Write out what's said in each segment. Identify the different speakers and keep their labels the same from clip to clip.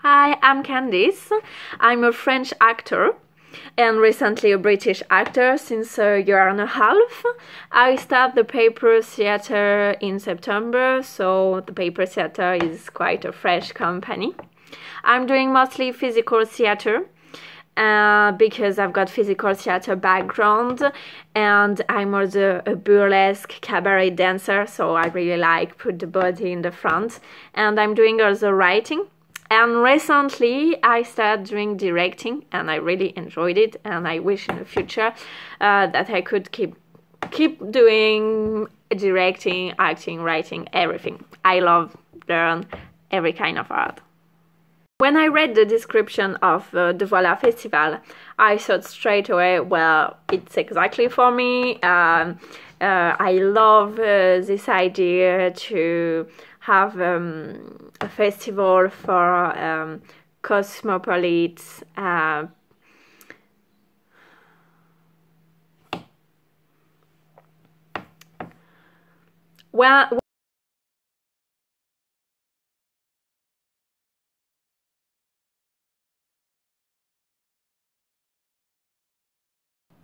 Speaker 1: Hi, I'm Candice. I'm a French actor and recently a British actor since a year and a half. I started the Paper Theatre in September, so the Paper Theatre is quite a fresh company. I'm doing mostly physical theatre because I've got physical theatre background, and I'm also a burlesque cabaret dancer, so I really like put the body in the front, and I'm doing also writing. And recently I started doing directing, and I really enjoyed it, and I wish in the future that I could keep doing directing, acting, writing, everything. I love learn every kind of art. When I read the description of the Voilà Festival, I thought straight away, well, it's exactly for me. I love this idea to have a festival for cosmopolites,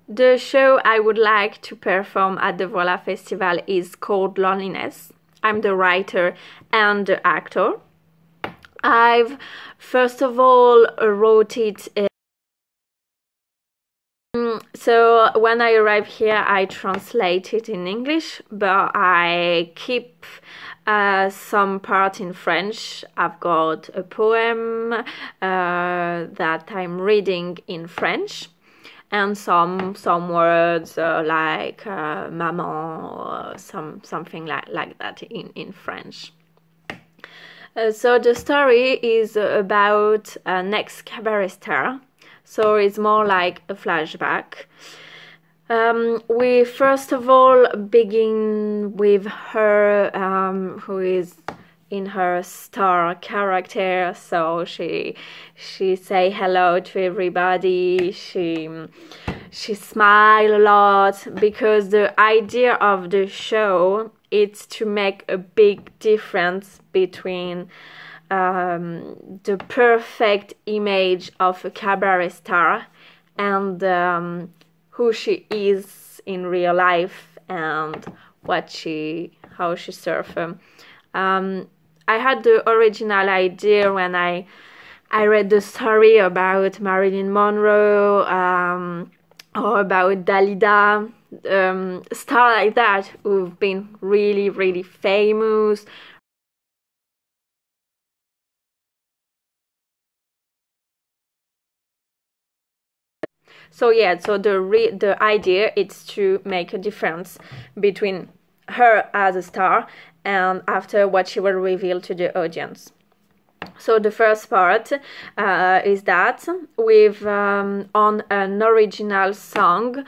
Speaker 1: the show I would like to perform at the Voilà Festival is called Loneliness. I'm the writer and the actor. I've first of all wrote it. So when I arrive here, I translate it in English, but I keep some part in French. I've got a poem that I'm reading in French, and some words like maman, or something like that in French. So the story is about an ex-cabaret star, so it's more like a flashback. We first of all begin with her, who is in her star character, so she say hello to everybody, she smile a lot, because the idea of the show is to make a big difference between the perfect image of a cabaret star and who she is in real life and how she surfs. I had the original idea when I read the story about Marilyn Monroe or about Dalida, stars like that who've been really, really famous. So yeah, so the idea is to make a difference between her as a star and after what she will reveal to the audience. So the first part is that we've on an original song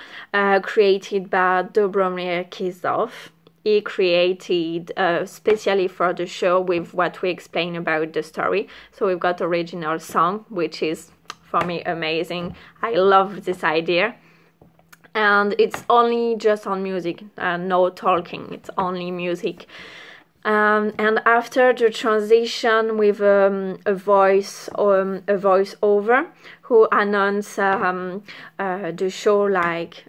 Speaker 1: created by Dobromir Kizov. He created specially for the show with what we explain about the story. So we've got original song, which is for me amazing. I love this idea. And it's only just on music, no talking, it's only music. And after the transition with a voice over who announce the show like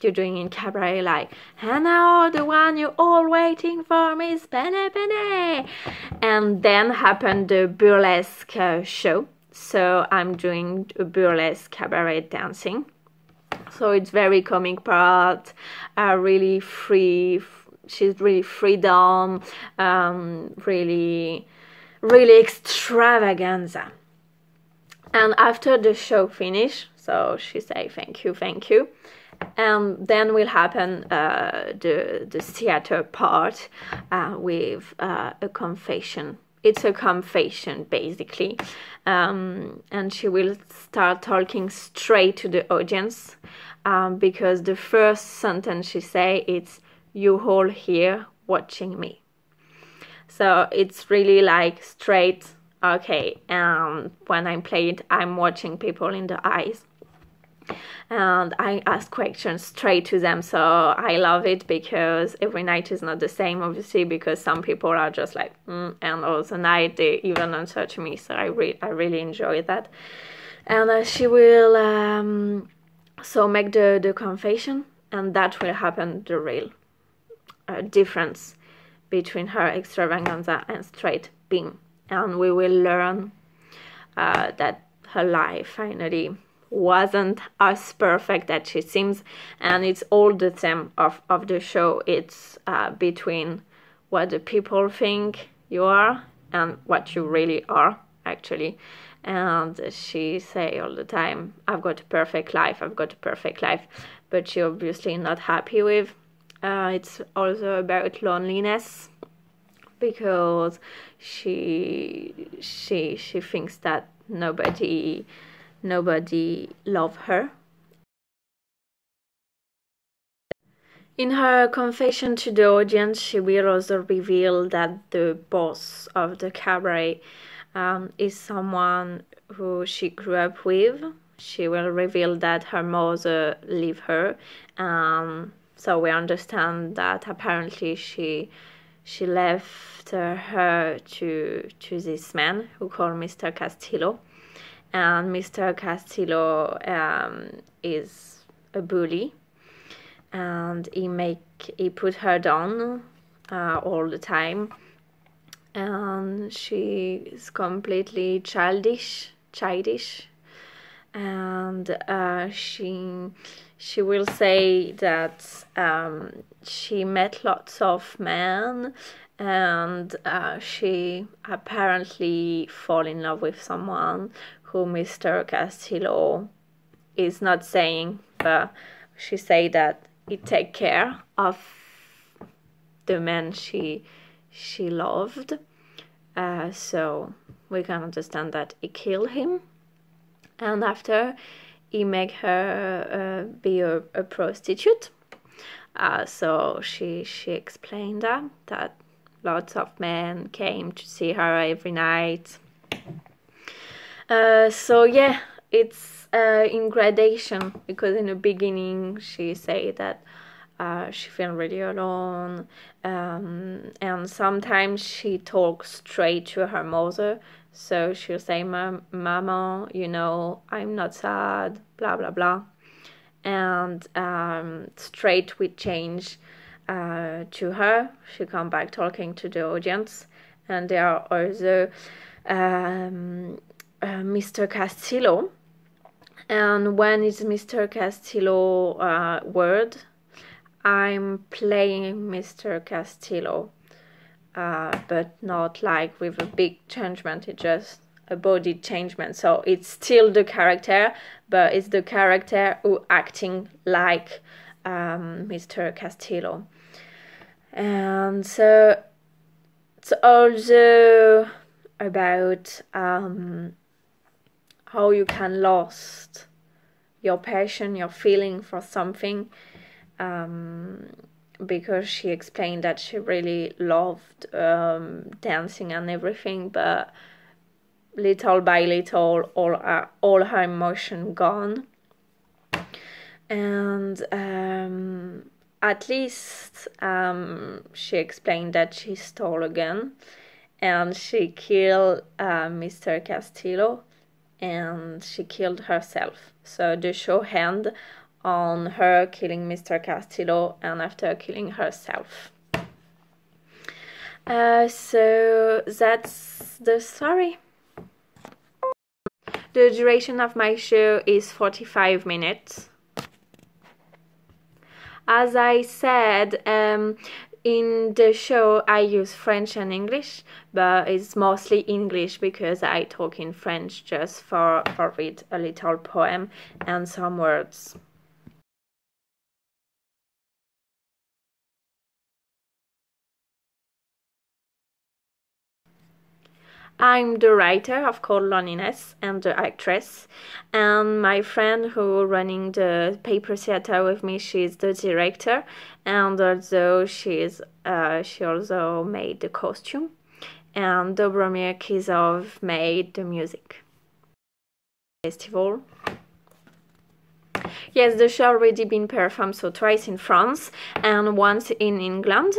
Speaker 1: you're doing in cabaret, like, and now the one you're all waiting for, Miss Penne Penne. And then happened the burlesque show. So I'm doing a burlesque cabaret dancing. So it's very comic part, really free. She's really freedom, really extravaganza. And after the show finish, so she say thank you, and then will happen the theater part with a confession. It's a confession basically, and she will start talking straight to the audience, because the first sentence she say it's, "You all here watching me." So it's really like straight, okay, when I'm playing, I'm watching people in the eyes. and I ask questions straight to them. So I love it because every night is not the same, obviously, because some people are just like, and also night they even answer to me. So I really enjoy that. And she will so make the confession, and that will happen the real difference between her extravaganza and straight being. And we will learn that her life finally wasn't as perfect as she seems, and it's all the theme of the show. It's between what the people think you are and what you really are, actually. And she say all the time, I've got a perfect life, but she obviously not happy with. It's also about loneliness, because she thinks that nobody love her. In her confession to the audience, she will also reveal that the boss of the cabaret is someone who she grew up with. She will reveal that her mother left her, so we understand that apparently she left her to this man who called Mr. Castillo, and Mr. Castillo is a bully, and he put her down all the time, and she is completely childish, and she will say that she met lots of men, and she apparently fall in love with someone who Mr. Castillo is not saying, but she say that he take care of the man she loved, so we can understand that he killed him, and after he make her be a prostitute. So she explained that lots of men came to see her every night. So yeah, it's in gradation, because in the beginning she say that she feel really alone, and sometimes she talks straight to her mother. So she'll say, Mama, you know, I'm not sad, blah blah blah, and straight we change to her. She come back talking to the audience, and there are also Mr. Castillo, and when it's Mr. Castillo word, I'm playing Mr. Castillo, but not like with a big changement. It's just a body changement. So it's still the character, but it's the character who acting like Mr. Castillo. And so it's also about how you can lost your passion, your feeling for something, because she explained that she really loved dancing and everything, but little by little all her emotion gone, and at least she explained that she stole a gun and she killed Mr. Castillo, and she killed herself. So the show ends on her killing Mr. Castillo and after killing herself. So that's the story. The duration of my show is 45 minutes. As I said, in the show I use French and English, but it's mostly English because I talk in French just for read a little poem and some words. I'm the writer of Cold Loneliness and the actress, and my friend who running the paper theater with me, she's the director, and also she also made the costume, and Dobromir Kizov made the music. Festival. Yes, the show already been performed, so twice in France and once in England.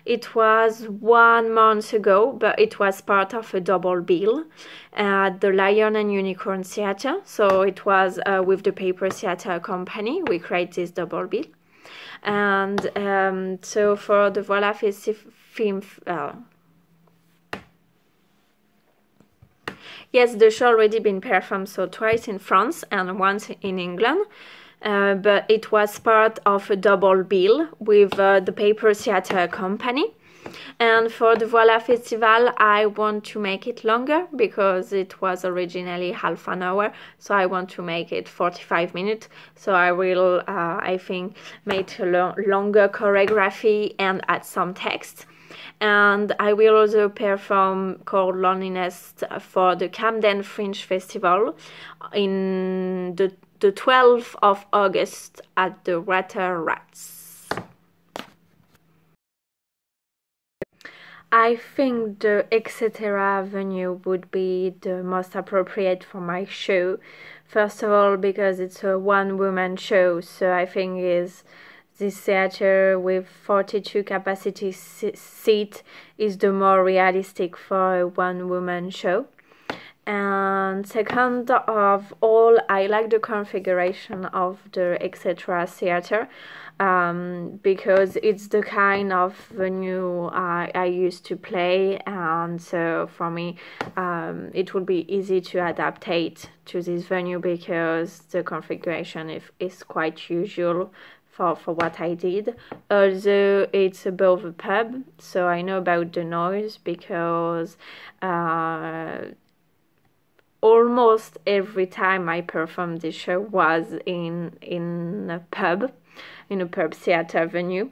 Speaker 1: It was 1 month ago, but it was part of a double bill at the Lion and Unicorn Theatre. So it was with the Paper Theatre Company. We create this double bill. And so for the Voilà Festival, yes, the show already been performed, so twice in France and once in England. But it was part of a double bill with the Paper Theatre Company. And for the Voilà Festival, I want to make it longer because it was originally half an hour, so I want to make it 45 minutes. So I will, I think, make a longer choreography and add some text. And I will also perform Cold Loneliness for the Camden Fringe Festival in the 12th of August at the Water Rats. I think the etc. venue would be the most appropriate for my show. First of all, because it's a one-woman show, so I think this theater with 42 capacity seat is the more realistic for a one-woman show. And second of all, I like the configuration of the etc. theater because it's the kind of venue I used to play, and so for me it will be easy to adaptate to this venue because the configuration is quite usual for what I did. Although it's above a pub, so I know about the noise because almost every time I performed this show was in a pub theater venue.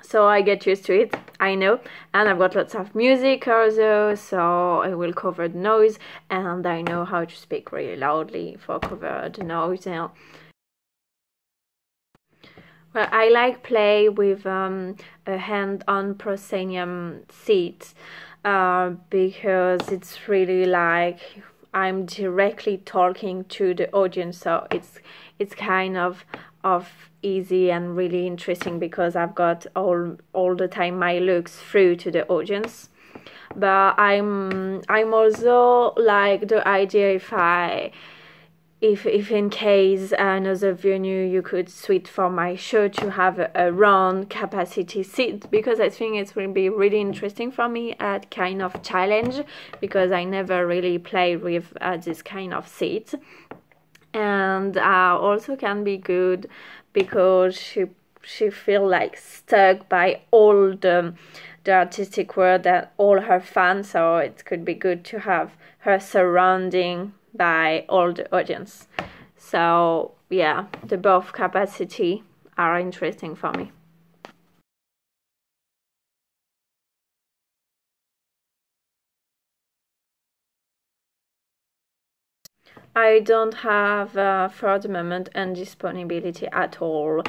Speaker 1: So I get used to it, I know, and I've got lots of music also, so I will cover the noise, and I know how to speak really loudly for cover the noise. Well, I like play with a hand-on proscenium seat because it's really like I'm directly talking to the audience, so it's kind of easy and really interesting because I've got all the time my looks through to the audience. But I'm also like the idea if in case another venue you could switch for my show to have a round capacity seat, because I think it will be really interesting for me, a kind of challenge, because I never really played with this kind of seat. And also can be good because she feel like stuck by all the artistic world and all her fans, so it could be good to have her surrounding by all the audience. So yeah, the both capacity are interesting for me. I don't have for the moment any disponibility at all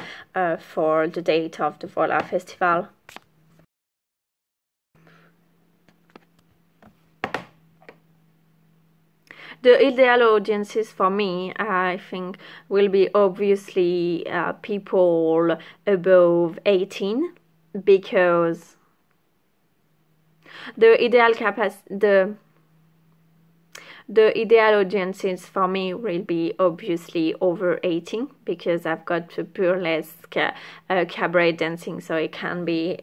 Speaker 1: for the date of the Voilà Festival. The ideal audiences for me, I think, will be obviously people above 18, because the ideal audiences for me will be obviously over 18, because I've got a burlesque cabaret dancing, so it can be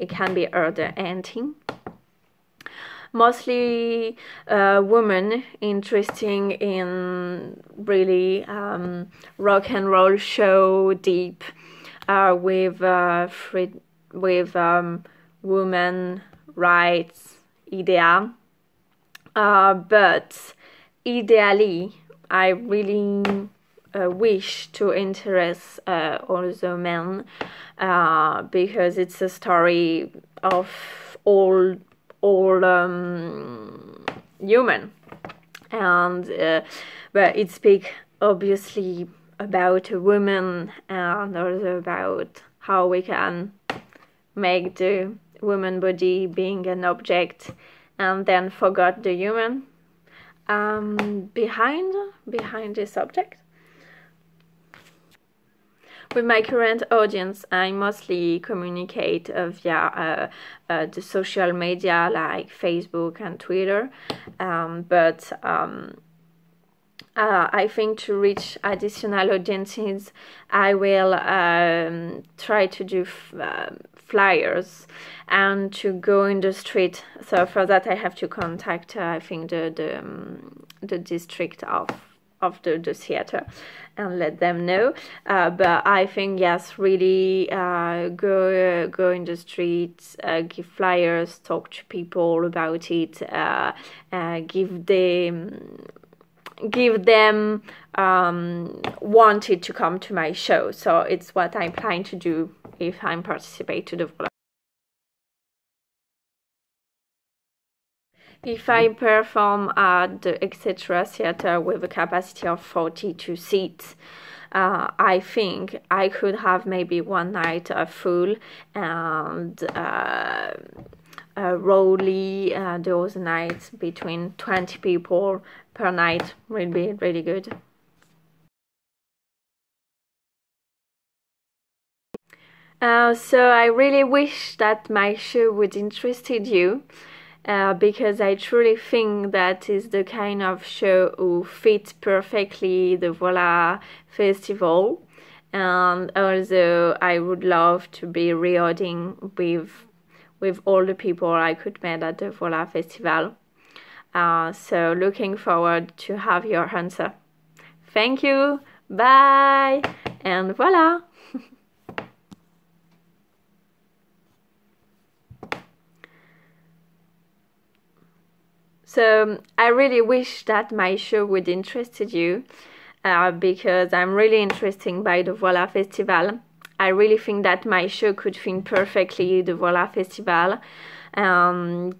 Speaker 1: other anything. Mostly women interested in really rock and roll show, deep with women rights idea, but ideally I really wish to interest also men, because it's a story of all human, and but it speaks obviously about a woman, and also about how we can make the woman body being an object and then forgot the human behind this object. With my current audience, I mostly communicate via the social media like Facebook and Twitter, but I think to reach additional audiences, I will try to do flyers and to go in the street. So for that, I have to contact, I think, the district of the theater and let them know. But I think, yes, really go in the streets, give flyers, talk to people about it, give them wanted to come to my show. So it's what I'm planning to do if I'm participate to the Voilà. If I perform at the etc. theater with a capacity of 42 seats, I think I could have maybe one night full, and roughly those nights between 20 people per night will be really good. So I really wish that my show would interested you. Because I truly think that is the kind of show who fits perfectly the Voilà Festival, and also I would love to be recording with all the people I could meet at the Voilà Festival. So looking forward to have your answer. Thank you, bye, and voila! So I really wish that my show would interested you, because I'm really interested by the Voilà Festival. I really think that my show could fit perfectly the Voilà Festival,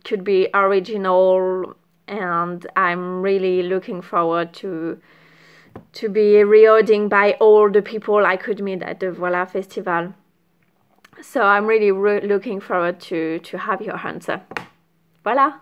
Speaker 1: could be original, and I'm really looking forward to be recording by all the people I could meet at the Voilà Festival. So I'm really looking forward to have your answer. Voilà!